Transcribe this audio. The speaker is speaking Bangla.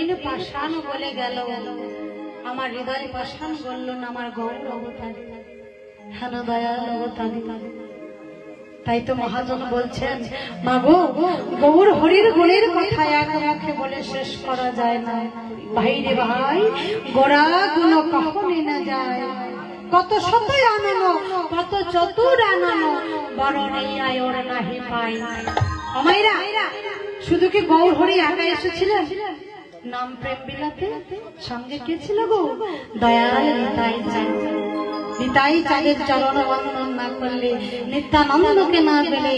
তৃণ পাষাণ বলে গেল, আমার হৃদয় পাষাণ বলল না আমার গৌর অবতার, হেন দয়াল অবতার। তাই তো মহাজন বলছেন, মাগো গৌর হরির গুণের কথা এক মুখে বলে শেষ করা যায় না। ভাই রে ভাই, গোড়া গুণ কখনই না যায়, কত শতই আননো কত চতুর আননো, বরণ এই আয়োর নাহি পাই। অমাইরা, শুধু কি গৌর হরি একা এসেছিলেন নাম প্রেম বিলাতে? সঙ্গে কে ছিল গো? দয়াল নিতাই চাঁদ। নিতাই চাঁদের চরণ বন্দন না করলে, নিত্যানন্দকে না পেলে